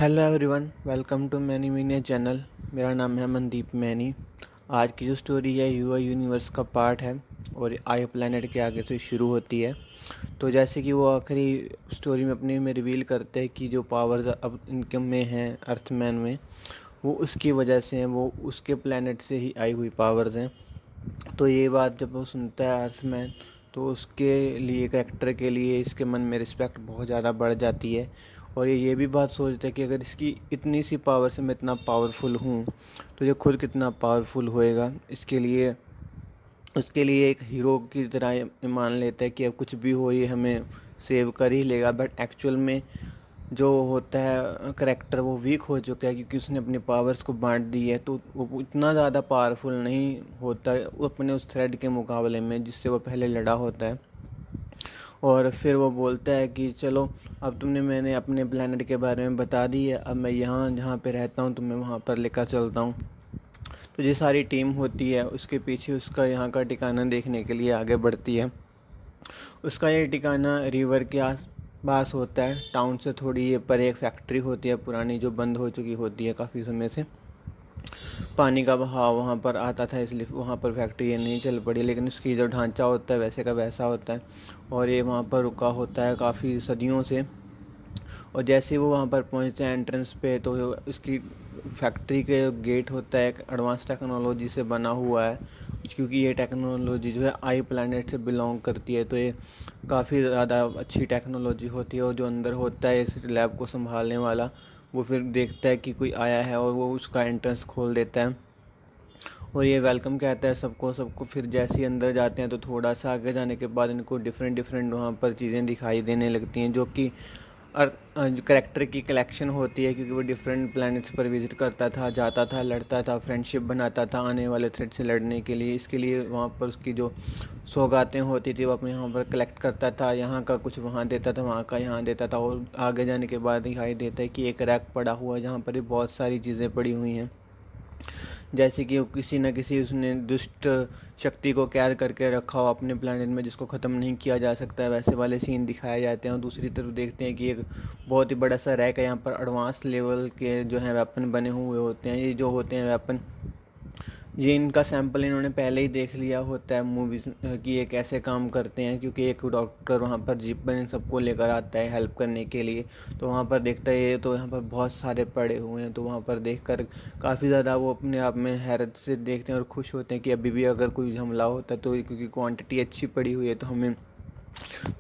Hello everyone, welcome to मैनी मीनिया channel. मेरा नाम है मनदीप मैनी। आज की जो स्टोरी है यूआ यूनिवर्स का पार्ट है और आई प्लैनेट के आगे से शुरू होती है। तो जैसे कि वो आखिरी स्टोरी में अपने में रिवील करते हैं कि जो पावर्स अब इनके में हैं अर्थमैन में, वो उसकी वजह से हैं, वो उसके प्लैनेट से ही आई हुई पावर्स हैं। तो ये बात जब वो सुनता है अर्थमैन, तो उसके लिए कैरेक्टर के लिए इसके मन में रिस्पेक्ट बहुत ज़्यादा बढ़ जाती है। और ये भी बात सोचता है कि अगर इसकी इतनी सी पावर से मैं इतना पावरफुल हूँ तो ये खुद कितना पावरफुल होएगा। उसके लिए एक हीरो की तरह ये मान लेता है कि अब कुछ भी हो ये हमें सेव कर ही लेगा। बट एक्चुअल में जो होता है करेक्टर वो वीक हो चुका है, क्योंकि उसने अपनी पावर्स को बांट दी है। तो वो इतना ज़्यादा पावरफुल नहीं होता है वो अपने उस थ्रेड के मुकाबले में जिससे वो पहले लड़ा होता है। और फिर वो बोलता है कि चलो, अब मैंने अपने प्लेनेट के बारे में बता दी है, अब मैं यहाँ जहाँ पे रहता हूँ तुम्हें वहाँ पर लेकर चलता हूँ। तो ये सारी टीम होती है उसके पीछे, उसका यहाँ का ठिकाना देखने के लिए आगे बढ़ती है। उसका ये ठिकाना रिवर के आस पास होता है। टाउन से थोड़ी ये पर एक फैक्ट्री होती है पुरानी, जो बंद हो चुकी होती है काफ़ी समय से। पानी का बहाव वहाँ पर आता था इसलिए वहाँ पर फैक्ट्री ये नहीं चल पड़ी, लेकिन उसकी जो ढांचा होता है वैसे का वैसा होता है और ये वहाँ पर रुका होता है काफ़ी सदियों से। और जैसे ही वो वहाँ पर पहुँचते हैं एंट्रेंस पे, तो उसकी फैक्ट्री के गेट होता है एक एडवांस टेक्नोलॉजी से बना हुआ है, क्योंकि ये टेक्नोलॉजी जो है आई प्लैनेट से बिलोंग करती है। तो ये काफ़ी ज़्यादा अच्छी टेक्नोलॉजी होती है। और जो अंदर होता है इस लैब को संभालने वाला, वो फिर देखता है कि कोई आया है और वो उसका एंट्रेंस खोल देता है और ये वेलकम कहता है सबको सबको। फिर जैसे ही अंदर जाते हैं तो थोड़ा सा आगे जाने के बाद इनको डिफरेंट डिफरेंट वहाँ पर चीज़ें दिखाई देने लगती हैं, जो कि करेक्टर की कलेक्शन होती है, क्योंकि वो डिफरेंट प्लैनेट्स पर विजिट करता था, जाता था, लड़ता था, फ्रेंडशिप बनाता था आने वाले थ्रेट से लड़ने के लिए। इसके लिए वहाँ पर उसकी जो सौगातें होती थी वो अपने यहाँ पर कलेक्ट करता था। यहाँ का कुछ वहाँ देता था, वहाँ का यहाँ देता था। और आगे जाने के बाद दिखाई देता है कि एक रैक पड़ा हुआ है जहाँ पर बहुत सारी चीज़ें पड़ी हुई हैं, जैसे कि वो किसी न किसी उसने दुष्ट शक्ति को कैद करके रखा हो अपने प्लानट में, जिसको ख़त्म नहीं किया जा सकता है। वैसे वाले सीन दिखाए जाते हैं। और दूसरी तरफ देखते हैं कि एक बहुत ही बड़ा सा रैक है, यहाँ पर एडवांस लेवल के जो हैं वेपन बने हुए होते हैं। ये जो होते हैं वेपन, ये इनका सैंपल इन्होंने पहले ही देख लिया होता है मूवीज़ कि ये कैसे काम करते हैं, क्योंकि एक डॉक्टर वहाँ पर जीप पर इन सबको लेकर आता है हेल्प करने के लिए। तो वहाँ पर देखता है ये तो यहाँ पर बहुत सारे पड़े हुए हैं। तो वहाँ पर देखकर काफ़ी ज़्यादा वो अपने आप में हैरत से देखते हैं और खुश होते हैं कि अभी भी अगर कोई हमला होता है तो, क्योंकि क्वांटिटी अच्छी पड़ी हुई है, तो हमें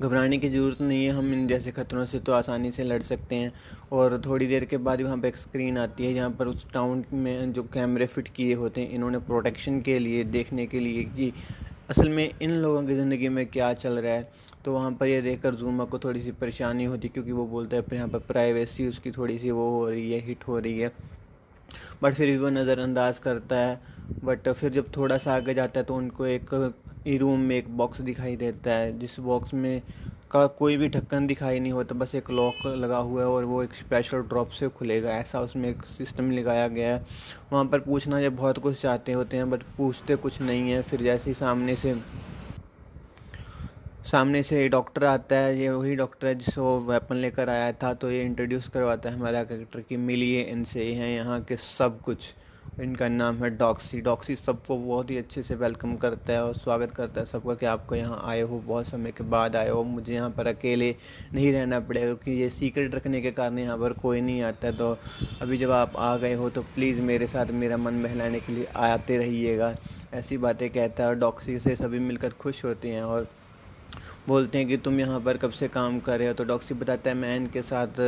घबराने की ज़रूरत नहीं है, हम इन जैसे खतरों से तो आसानी से लड़ सकते हैं। और थोड़ी देर के बाद वहाँ पे एक स्क्रीन आती है जहाँ पर उस टाउन में जो कैमरे फिट किए होते हैं इन्होंने प्रोटेक्शन के लिए, देखने के लिए कि असल में इन लोगों की ज़िंदगी में क्या चल रहा है। तो वहाँ पर ये देखकर जूमा को थोड़ी सी परेशानी होती है, क्योंकि वो बोलता है फिर यहाँ पर प्राइवेसी उसकी थोड़ी सी वो हो रही है, हिट हो रही है। बट फिर भी वो नज़रअंदाज करता है। बट फिर जब थोड़ा सा आगे जाता है तो उनको एक रूम में एक बॉक्स दिखाई देता है, जिस बॉक्स में का कोई भी ढक्कन दिखाई नहीं होता, बस एक लॉक लगा हुआ है और वो एक स्पेशल ड्रॉप से खुलेगा, ऐसा उसमें एक सिस्टम लगाया गया है। वहाँ पर पूछना जब बहुत कुछ चाहते होते हैं बट पूछते कुछ नहीं है। फिर जैसे ही सामने से डॉक्टर आता है, ये वही डॉक्टर है जिसको वेपन लेकर आया था। तो ये इंट्रोड्यूस करवाता है हमारा कैरेक्टर कि मिलिए इनसे, ये हैं यहाँ के सब कुछ। इनका नाम है डॉक्सी। डॉक्सी सबको बहुत ही अच्छे से वेलकम करता है और स्वागत करता है सबका कि आपको यहाँ आए हो, बहुत समय के बाद आए हो, मुझे यहाँ पर अकेले नहीं रहना पड़ेगा, क्योंकि ये सीक्रेट रखने के कारण यहाँ पर कोई नहीं आता है। तो अभी जब आप आ गए हो तो प्लीज़ मेरे साथ मेरा मन बहलाने के लिए आते रहिएगा। ऐसी बातें कहता है और डॉक्सी से सभी मिलकर खुश होते हैं और बोलते हैं कि तुम यहाँ पर कब से काम कर रहे हो। तो डॉक्सी बताता है मैं इनके साथ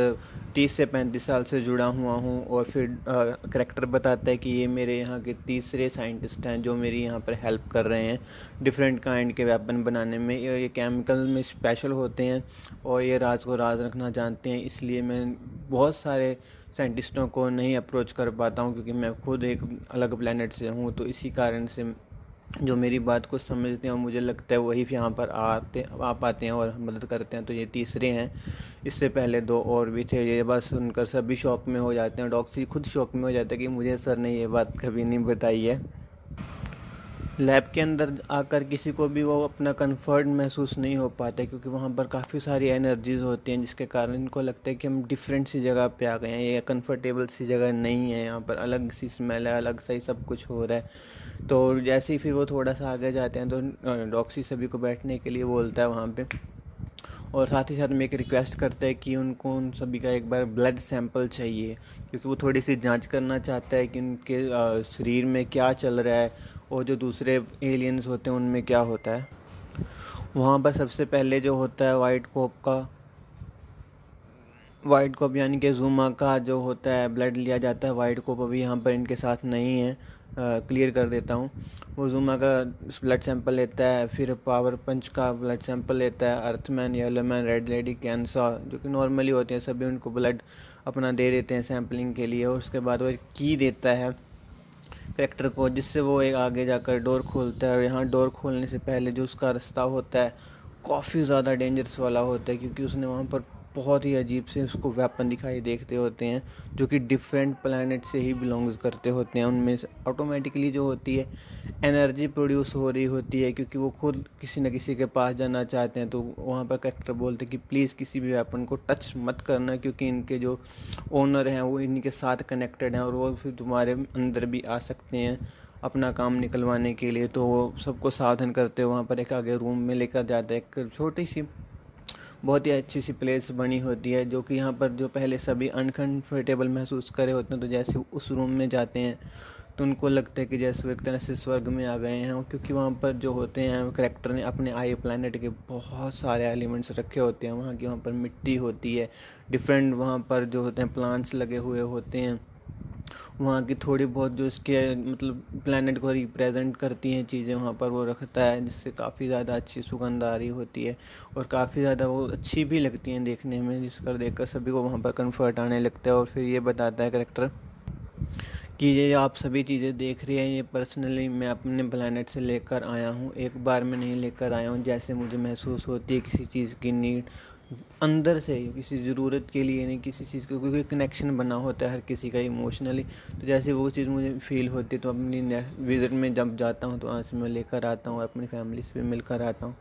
30 से 35 साल से जुड़ा हुआ हूँ। और फिर करेक्टर बताता है कि ये मेरे यहाँ के तीसरे साइंटिस्ट हैं जो मेरी यहाँ पर हेल्प कर रहे हैं डिफरेंट काइंड के वेपन बनाने में। ये केमिकल में स्पेशल होते हैं और ये राज को राज रखना जानते हैं, इसलिए मैं बहुत सारे साइंटिस्टों को नहीं अप्रोच कर पाता हूँ, क्योंकि मैं खुद एक अलग प्लेनेट से हूँ। तो इसी कारण से जो मेरी बात को समझते हैं और मुझे लगता है वही यहाँ पर आ पाते हैं और मदद करते हैं। तो ये तीसरे हैं, इससे पहले दो और भी थे। ये बात सुनकर सभी शौक में हो जाते हैं। डॉक्सी खुद शौक में हो जाता है कि मुझे सर ने ये बात कभी नहीं बताई है। लैब के अंदर आकर किसी को भी वो अपना कंफर्ट महसूस नहीं हो पाता है, क्योंकि वहाँ पर काफ़ी सारी एनर्जीज होती हैं जिसके कारण इनको लगता है कि हम डिफरेंट सी जगह पे आ गए हैं, ये कंफर्टेबल सी जगह नहीं है, यहाँ पर अलग सी स्मेल है, अलग सा ही सब कुछ हो रहा है। तो जैसे ही फिर वो थोड़ा सा आगे जाते हैं तो डॉक्सी सभी को बैठने के लिए बोलता है वहाँ पे, और साथ ही साथ में एक रिक्वेस्ट करता है कि उनको उन सभी का एक बार ब्लड सैंपल चाहिए, क्योंकि वो थोड़ी सी जांच करना चाहता है कि उनके शरीर में क्या चल रहा है और जो दूसरे एलियंस होते हैं उनमें क्या होता है। वहाँ पर सबसे पहले जो होता है वाइट कोप यानी कि ज़ूमा का जो होता है ब्लड लिया जाता है। वाइट कोप अभी यहाँ पर इनके साथ नहीं है, क्लियर कर देता हूँ। वो ज़ूमा का ब्लड सैंपल लेता है, फिर पावर पंच का ब्लड सैंपल लेता है, earthman, yellow man, red lady, कैंसा जो कि नॉर्मली होते हैं सभी उनको ब्लड अपना दे देते हैं सैम्पलिंग के लिए। और उसके बाद वो एक की देता है करेक्टर को, जिससे वो एक आगे जाकर डोर खोलता है। और यहाँ डोर खोलने से पहले जो उसका रास्ता होता है काफ़ी ज़्यादा डेंजरस वाला होता है, क्योंकि उसने वहाँ पर बहुत ही अजीब से उसको वेपन दिखाई देखते होते हैं जो कि डिफरेंट प्लैनेट से ही बिलोंग्स करते होते हैं। उनमें से ऑटोमेटिकली जो होती है एनर्जी प्रोड्यूस हो रही होती है, क्योंकि वो खुद किसी न किसी के पास जाना चाहते हैं। तो वहाँ पर कैरेक्टर बोलते हैं कि प्लीज़ किसी भी वेपन को टच मत करना, क्योंकि इनके जो ओनर हैं वो इनके साथ कनेक्टेड हैं और वो फिर तुम्हारे अंदर भी आ सकते हैं अपना काम निकलवाने के लिए। तो वो सबको सावधान करते हुए वहाँ पर एक आगे रूम में लेकर जाते हैं। एक छोटी सी बहुत ही अच्छी सी प्लेस बनी होती है, जो कि यहाँ पर जो पहले सभी अनकंफर्टेबल महसूस करे होते हैं, तो जैसे उस रूम में जाते हैं तो उनको लगता है कि जैसे वो एक तरह से स्वर्ग में आ गए हैं, क्योंकि वहाँ पर जो होते हैं करेक्टर ने अपने आई प्लानट के बहुत सारे एलिमेंट्स रखे होते हैं। वहाँ पर मिट्टी होती है, डिफरेंट वहाँ पर जो होते हैं प्लांट्स लगे हुए होते हैं, वहाँ की थोड़ी बहुत जो इसके मतलब प्लैनेट को रिप्रेजेंट करती हैं चीज़ें वहाँ पर वो रखता है, जिससे काफ़ी ज़्यादा अच्छी सुगंध आ रही होती है और काफ़ी ज़्यादा वो अच्छी भी लगती हैं देखने में, जिसका देखकर सभी को वहाँ पर कंफर्ट आने लगता है। और फिर ये बताता है करेक्टर कि ये आप सभी चीज़ें देख रही हैं, ये पर्सनली मैं अपने प्लैनेट से लेकर आया हूँ, एक बार में नहीं लेकर आया हूँ। जैसे मुझे महसूस होती है किसी चीज़ की नीड अंदर से ही, किसी ज़रूरत के लिए नहीं, किसी चीज़ का क्योंकि कनेक्शन बना होता है हर किसी का इमोशनली। तो जैसे वो चीज़ मुझे फील होती है तो अपनी विज़िट में जब जाता हूँ तो वहाँ से मैं लेकर आता हूँ, अपनी फैमिली से भी मिलकर आता हूँ।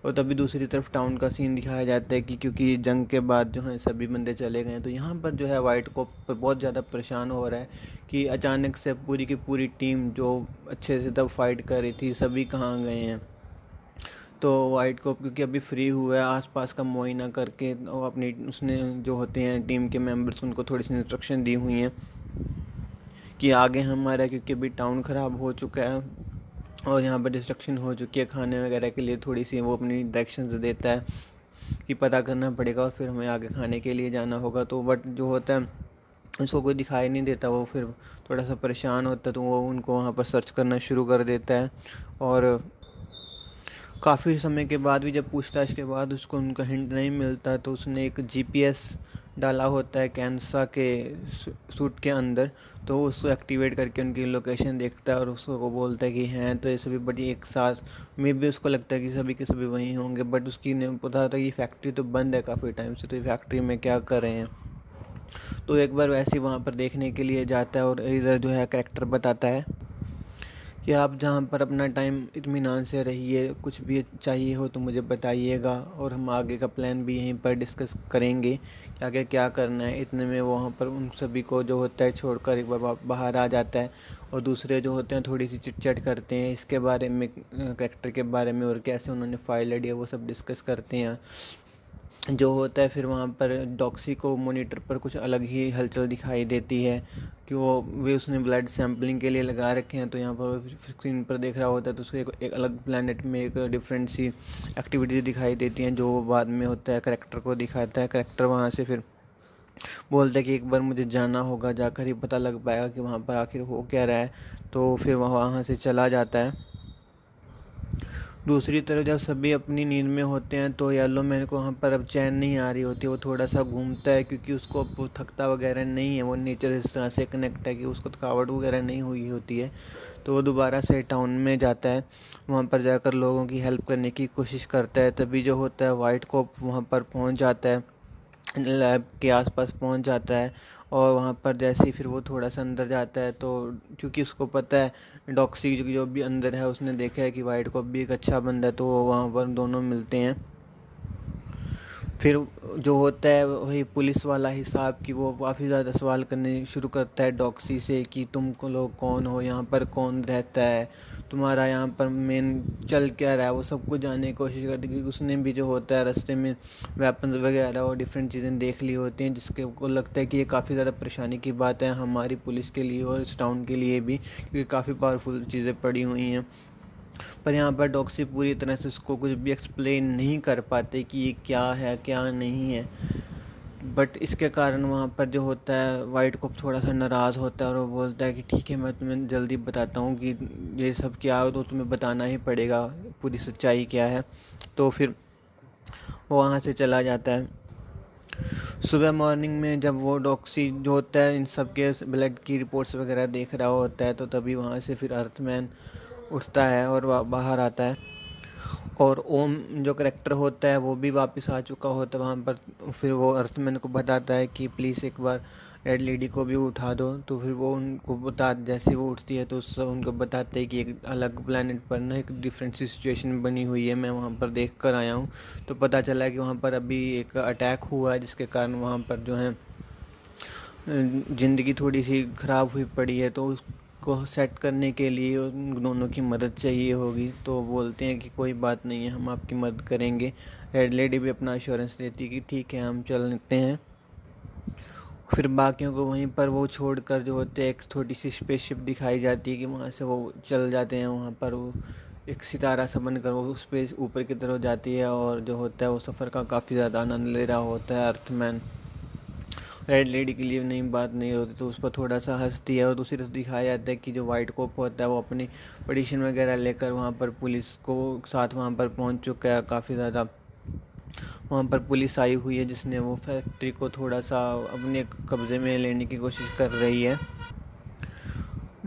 और तभी दूसरी तरफ टाउन का सीन दिखाया जाता है कि क्योंकि जंग के बाद जो है सभी बंदे चले गए हैं, तो यहाँ पर जो है वाइट कोप पर बहुत ज़्यादा परेशान हो रहा है कि अचानक से पूरी की पूरी टीम जो अच्छे से तब फाइट कर रही थी सभी कहाँ गए हैं। तो वाइट कोप क्योंकि अभी फ्री हुआ है आसपास का मुआयना करके, और अपनी उसने जो होते हैं टीम के मेंबर्स उनको थोड़ी सी इंस्ट्रक्शन दी हुई हैं कि आगे हमारा, क्योंकि अभी टाउन ख़राब हो चुका है और यहाँ पर डिस्ट्रक्शन हो चुकी है खाने वगैरह के लिए, थोड़ी सी वो अपनी डायरेक्शंस देता है कि पता करना पड़ेगा और फिर हमें आगे खाने के लिए जाना होगा। तो बट जो होता है उसको कोई दिखाई नहीं देता, वो फिर थोड़ा सा परेशान होता है, तो वो उनको वहाँ पर सर्च करना शुरू कर देता है। और काफ़ी समय के बाद भी जब पूछताछ के बाद उसको उनका हिंट नहीं मिलता, तो उसने एक जीपीएस डाला होता है कैंसा के सूट के अंदर, तो वो उसको एक्टिवेट करके उनकी लोकेशन देखता है और उसको वो बोलता है कि हैं तो ये सभी बड़ी एक साथ मे भी उसको लगता है कि सभी के सभी वहीं होंगे, बट उसकी नहीं पता था कि फैक्ट्री तो बंद है काफ़ी टाइम से, तो ये फैक्ट्री में क्या कर रहे हैं। तो एक बार वैसे ही वहाँ पर देखने के लिए जाता है और इधर जो है कैरेक्टर बताता है कि आप जहाँ पर अपना टाइम इत्मीनान से रहिए, कुछ भी चाहिए हो तो मुझे बताइएगा और हम आगे का प्लान भी यहीं पर डिस्कस करेंगे कि आगे क्या करना है। इतने में वो वहाँ पर उन सभी को जो होता है छोड़कर एक बार बाहर आ जाता है और दूसरे जो होते हैं थोड़ी सी चिट-चैट करते हैं इसके बारे में, कैरेक्टर के बारे में और कैसे उन्होंने फाइल लड़ी है वो सब डिस्कस करते हैं। जो होता है फिर वहाँ पर डॉक्सी को मॉनिटर पर कुछ अलग ही हलचल दिखाई देती है कि वो वे उसने ब्लड सैम्पलिंग के लिए लगा रखे हैं, तो यहाँ पर स्क्रीन पर देख रहा होता है तो उसको एक अलग प्लैनेट में एक डिफरेंट सी एक्टिविटीज दिखाई देती हैं, जो बाद में होता है करेक्टर को दिखाता है। करेक्टर वहाँ से फिर बोलता है कि एक बार मुझे जाना होगा, जाकर ही पता लग पाएगा कि वहाँ पर आखिर हो क्या रहा है। तो फिर वहाँ से चला जाता है। दूसरी तरफ जब सभी अपनी नींद में होते हैं तो येलो मैन को वहाँ पर अब चैन नहीं आ रही होती है, वो थोड़ा सा घूमता है क्योंकि उसको अब वो थकता वगैरह नहीं है, वो नेचर इस तरह से कनेक्ट है कि उसको थकावट वगैरह नहीं हुई होती है। तो वो दोबारा से टाउन में जाता है, वहाँ पर जाकर लोगों की हेल्प करने की कोशिश करता है। तभी जो होता है वाइट कोप वहाँ पर पहुँच जाता है लैब के आसपास पहुंच जाता है। और वहाँ पर जैसे ही फिर वो थोड़ा सा अंदर जाता है तो क्योंकि उसको पता है डॉक्सी जो भी अंदर है उसने देखा है कि वाइट कॉप भी एक अच्छा बंदा है, तो वो वहाँ पर दोनों मिलते हैं। फिर जो होता है वही पुलिस वाला हिसाब कि वो काफ़ी ज़्यादा सवाल करने शुरू करता है डॉक्सी से कि तुम लोग कौन हो, यहाँ पर कौन रहता है, तुम्हारा यहाँ पर मेन चल क्या रहा है, वो सब कुछ जानने की कोशिश करती है। क्योंकि उसने भी जो होता है रास्ते में वेपन्स वगैरह और डिफरेंट चीज़ें देख ली होती हैं, जिसके को लगता है कि ये काफ़ी ज़्यादा परेशानी की बात है हमारी पुलिस के लिए और इस टाउन के लिए भी, क्योंकि काफ़ी पावरफुल चीज़ें पड़ी हुई हैं। पर यहाँ पर डॉक्सी पूरी तरह से उसको कुछ भी एक्सप्लेन नहीं कर पाते कि ये क्या है क्या नहीं है। बट इसके कारण वहाँ पर जो होता है वाइट कॉप थोड़ा सा नाराज़ होता है और वो बोलता है कि ठीक है मैं तुम्हें जल्दी बताता हूँ कि ये सब क्या हो, तो तुम्हें बताना ही पड़ेगा पूरी सच्चाई क्या है। तो फिर वो वहाँ से चला जाता है। सुबह मॉर्निंग में जब वो डॉक्सी जो होता है इन सब के ब्लड की रिपोर्ट्स वगैरह देख रहा होता है, तो तभी वहाँ से फिर अर्थमैन उठता है और बाहर आता है। और ओम जो करेक्टर होता है वो भी वापस आ चुका होता है वहाँ पर। फिर वो अर्थमैन को बताता है कि प्लीज़ एक बार रेड लेडी को भी उठा दो। तो फिर वो उनको बता, जैसे वो उठती है तो सब उनको बताते हैं कि एक अलग प्लेनेट पर ना एक डिफरेंट सी सिचुएशन बनी हुई है, मैं वहाँ पर देख कर आया हूँ। तो पता चला कि वहाँ पर अभी एक अटैक हुआ है जिसके कारण वहाँ पर जो है ज़िंदगी थोड़ी सी ख़राब हुई पड़ी है, तो उसको सेट करने के लिए उन दोनों की मदद चाहिए होगी। तो बोलते हैं कि कोई बात नहीं है, हम आपकी मदद करेंगे। रेड लेडी भी अपना अश्योरेंस देती है कि ठीक है हम चल लेते हैं। फिर बाकियों को वहीं पर वो छोड़कर जो होते हैं एक छोटी सी स्पेसशिप दिखाई जाती है कि वहाँ से वो चल जाते हैं। वहाँ पर वो एक सितारा सा बनकर वो उस पे ऊपर की तरफ जाती है और जो होता है वो सफ़र का काफ़ी ज़्यादा आनंद ले रहा होता है अर्थमैन। रेड लेडी के लिए नई बात नहीं होती तो उस पर थोड़ा सा हंसती है। और दूसरी तरफ दिखाया जाता है कि जो वाइट कॉप होता है वो अपनी पटिशन वगैरह लेकर वहाँ पर पुलिस को साथ वहाँ पर पहुँच चुका है। काफ़ी ज़्यादा वहाँ पर पुलिस आई हुई है जिसने वो फैक्ट्री को थोड़ा सा अपने कब्ज़े में लेने की कोशिश कर रही है।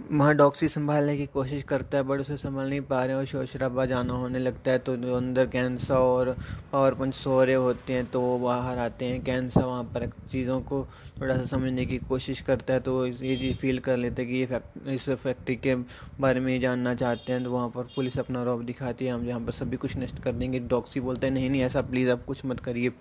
वहाँ डॉक्सी संभालने की कोशिश करता है बट उसे संभाल नहीं पा रहे और शोर शराबा जाना होने लगता है। तो जो अंदर कैंसा और पावर पंच सो रहे होते हैं तो वो बाहर आते हैं। कैंसा वहाँ पर चीज़ों को थोड़ा सा समझने की कोशिश करता है, तो ये चीज़ फील कर लेते हैं कि इस फैक्ट्री के बारे में ही जानना चाहते हैं। तो वहाँ पर पुलिस अपना रौब दिखाती है, हम यहाँ पर सभी कुछ नष्ट कर देंगे। डॉक्सी बोलता है नहीं नहीं ऐसा प्लीज़ आप कुछ मत करिए,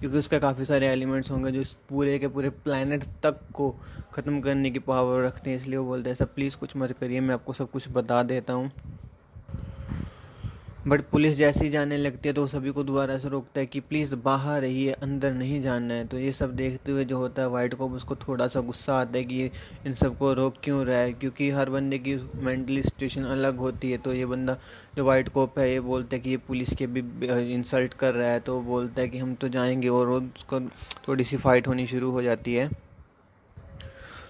क्योंकि उसका काफ़ी सारे एलिमेंट्स होंगे जो इस पूरे के पूरे प्लैनेट तक को ख़त्म करने की पावर रखते हैं। इसलिए वो बोलते हैं सब प्लीज़ कुछ मत करिए, मैं आपको सब कुछ बता देता हूँ। बट पुलिस जैसे ही जाने लगती है तो वो सभी को दोबारा से रोकता है कि प्लीज़ बाहर रहिए, अंदर नहीं जाना है। तो ये सब देखते हुए जो होता है वाइट कॉप उसको थोड़ा सा गुस्सा आता है कि ये इन सबको रोक क्यों रहा है, क्योंकि हर बंदे की मेंटली सिचुएशन अलग होती है। तो ये बंदा जो वाइट कॉप है ये बोलता है कि ये पुलिस के भी इंसल्ट कर रहा है, तो वो बोलता है कि हम तो जाएंगे और उसको थोड़ी सी फाइट होनी शुरू हो जाती है।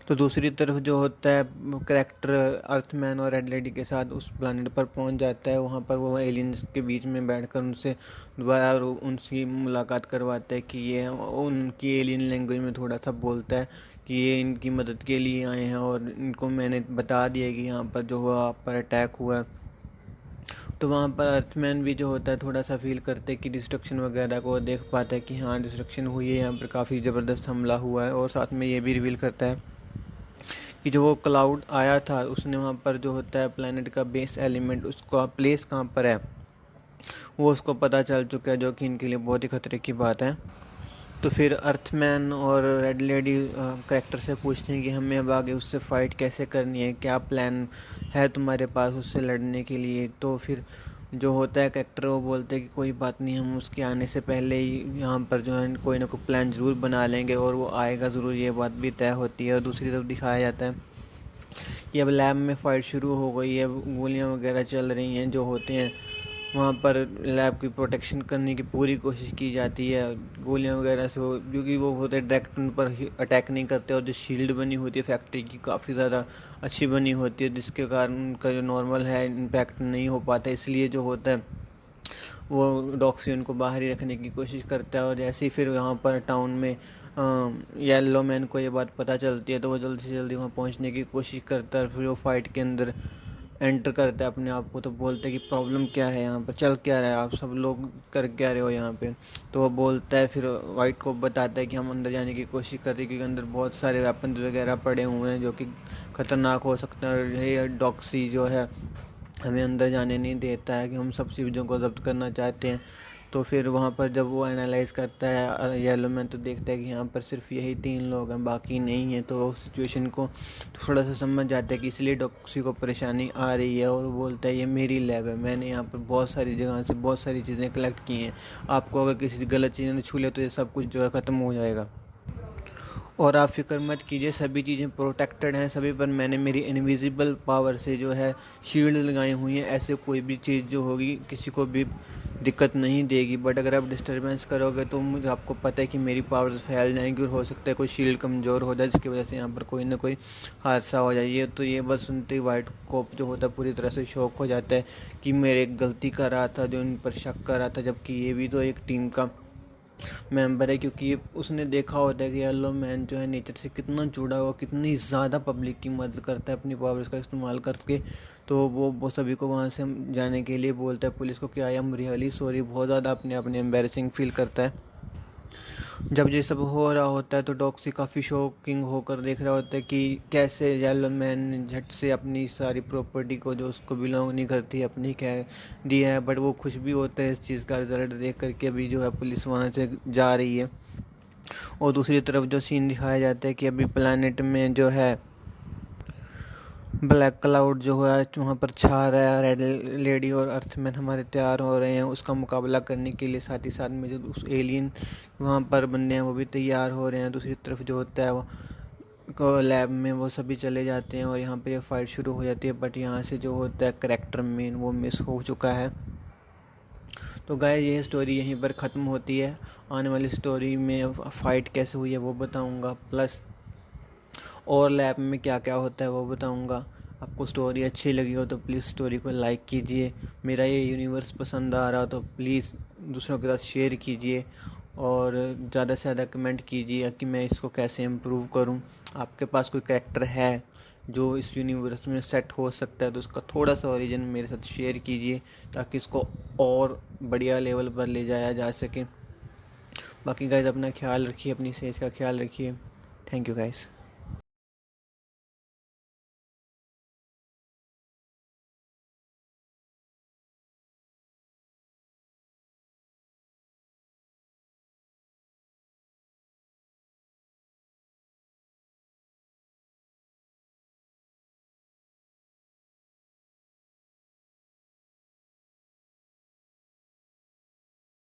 तो दूसरी तरफ जो होता है करेक्टर अर्थमैन और रेड लेडी के साथ उस प्लानट पर पहुंच जाता है। वहां पर वो एलियंस के बीच में बैठकर उनसे दोबारा उनकी मुलाकात करवाता है कि ये उनकी एलियन लैंग्वेज में थोड़ा सा बोलता है कि ये इनकी मदद के लिए आए हैं और इनको मैंने बता दिया कि यहाँ पर जो हुआ आप पर अटैक हुआ है। तो वहाँ पर अर्थमैन भी जो होता है थोड़ा सा फील करते हैं कि डिस्ट्रक्शन वगैरह को देख पाता है कि हाँ डिस्ट्रक्शन हुई है, यहाँ पर काफ़ी ज़बरदस्त हमला हुआ है। और साथ में ये भी रिवील करता है कि जो वो क्लाउड आया था उसने वहाँ पर जो होता है प्लैनेट का बेस एलिमेंट उसका प्लेस कहाँ पर है वो उसको पता चल चुका है, जो कि इनके लिए बहुत ही खतरे की बात है। तो फिर अर्थमैन और रेड लेडी करेक्टर से पूछते हैं कि हमें अब आगे उससे फ़ाइट कैसे करनी है, क्या प्लान है तुम्हारे पास उससे लड़ने के लिए। तो फिर जो होता है करेक्टर वो बोलते हैं कि कोई बात नहीं, हम उसके आने से पहले ही यहाँ पर जो है कोई ना कोई प्लान ज़रूर बना लेंगे और वो आएगा ज़रूर, ये बात भी तय होती है। और दूसरी तरफ दिखाया जाता है कि अब लैब में फ़ाइट शुरू हो गई है, गोलियाँ वगैरह चल रही हैं। जो होते हैं वहाँ पर लैब की प्रोटेक्शन करने की पूरी कोशिश की जाती है गोलियाँ वगैरह से, वो क्योंकि वो होते डायरेक्ट उन पर अटैक नहीं करते। और जो शील्ड बनी होती है फैक्ट्री की काफ़ी ज़्यादा अच्छी बनी होती है, जिसके कारण उनका जो नॉर्मल है इम्पैक्ट नहीं हो पाता। इसलिए जो होता है वो डॉक्सी उनको बाहर ही रखने की कोशिश करता है। और जैसे ही फिर यहाँ पर टाउन में येलो मैन को ये बात पता चलती है तो वो जल्दी से जल्दी वहाँ पहुँचने की कोशिश करता है और फिर वो फाइट के अंदर एंटर करता है अपने आप को, तो बोलते हैं कि प्रॉब्लम क्या है, यहाँ पर चल क्या रहा है, आप सब लोग कर क्या रहे हो यहाँ पे। तो वो बोलता है, फिर वाइट को बताता है कि हम अंदर जाने की कोशिश कर रहे हैं क्योंकि अंदर बहुत सारे वेपन वगैरह पड़े हुए हैं जो कि ख़तरनाक हो सकते हैं, और ये डॉक्सी जो है हमें अंदर जाने नहीं देता है कि हम सब चीज़ों को जब्त करना चाहते हैं। तो फिर वहाँ पर जब वो एनालाइज करता है येलो मैन, तो देखता है कि यहाँ पर सिर्फ यही 3 लोग हैं, बाकी नहीं है। तो वो सिचुएशन को थोड़ा सा समझ जाता है कि इसलिए डॉक्सी को परेशानी आ रही है, और वो बोलता है ये मेरी लैब है, मैंने यहाँ पर बहुत सारी जगह से बहुत सारी चीज़ें कलेक्ट की हैं, आपको अगर किसी गलत चीज़ ने छू लिया तो ये सब कुछ जो है ख़त्म हो जाएगा, और आप फिक्र मत कीजिए, सभी चीज़ें प्रोटेक्टेड हैं सभी पर। मैंने मेरी इनविजिबल पावर से जो है शील्ड लगाई हुई हैं, ऐसे कोई भी चीज़ जो होगी किसी को भी दिक्कत नहीं देगी। बट अगर आप डिस्टर्बेंस करोगे तो मुझे आपको पता है कि मेरी पावर्स फैल जाएंगी, और हो सकता है कोई शील्ड कमज़ोर हो जाए, जिसकी वजह से यहाँ पर कोई ना कोई हादसा हो जाए। ये तो ये बस सुनते ही वाइट कोप जो होता है पूरी तरह से शॉक हो जाता है कि मेरे गलती कर रहा था, जो इन पर शक कर रहा था, जबकि ये भी तो एक टीम का मेंबर है। क्योंकि उसने देखा होता है कि येलो मैन जो है नेचर से कितना जुड़ा हुआ, कितनी ज़्यादा पब्लिक की मदद करता है अपनी पावर्स का इस्तेमाल करके। तो वो सभी को वहाँ से जाने के लिए बोलता है पुलिस को कि आई एम रियली सॉरी, बहुत ज़्यादा अपने एम्बेरसिंग फील करता है। जब ये सब हो रहा होता है तो डॉक्सी काफ़ी शॉकिंग होकर देख रहा होता है कि कैसे येलो मैन ने झट से अपनी सारी प्रॉपर्टी को जो उसको बिलोंग नहीं करती अपनी कह दिया है। बट वो खुश भी होता है इस चीज़ का रिजल्ट देख करके। अभी जो है पुलिस वहाँ से जा रही है, और दूसरी तरफ जो सीन दिखाया जाता है कि अभी प्लानट में जो है ब्लैक क्लाउड जो है वहाँ पर छा रहा है, रेड लेडी और अर्थमैन हमारे तैयार हो रहे हैं उसका मुकाबला करने के लिए। साथ ही साथ में जो उस एलियन वहाँ पर बंदे हैं वो भी तैयार हो रहे हैं। दूसरी तरफ जो होता है वो को लैब में वो सभी चले जाते हैं, और यहाँ पे ये फाइट शुरू हो जाती है। बट यहाँ से जो होता है करेक्टर मेन वो मिस हो चुका है। तो गाइस ये स्टोरी यहीं पर ख़त्म होती है। आने वाली स्टोरी में फ़ाइट कैसे हुई है वो बताऊँगा, प्लस और लैब में क्या क्या होता है वो बताऊंगा। आपको स्टोरी अच्छी लगी हो तो प्लीज़ स्टोरी को लाइक कीजिए। मेरा ये यूनिवर्स पसंद आ रहा हो तो प्लीज़ दूसरों के साथ शेयर कीजिए, और ज़्यादा से ज़्यादा कमेंट कीजिए कि मैं इसको कैसे इम्प्रूव करूं। आपके पास कोई कैरेक्टर है जो इस यूनिवर्स में सेट हो सकता है तो उसका थोड़ा सा ओरिजिन मेरे साथ शेयर कीजिए, ताकि इसको और बढ़िया लेवल पर ले जाया जा सके। बाकी गाइज अपना ख्याल रखिए, अपनी सेहत का ख्याल रखिए। Thank you guys.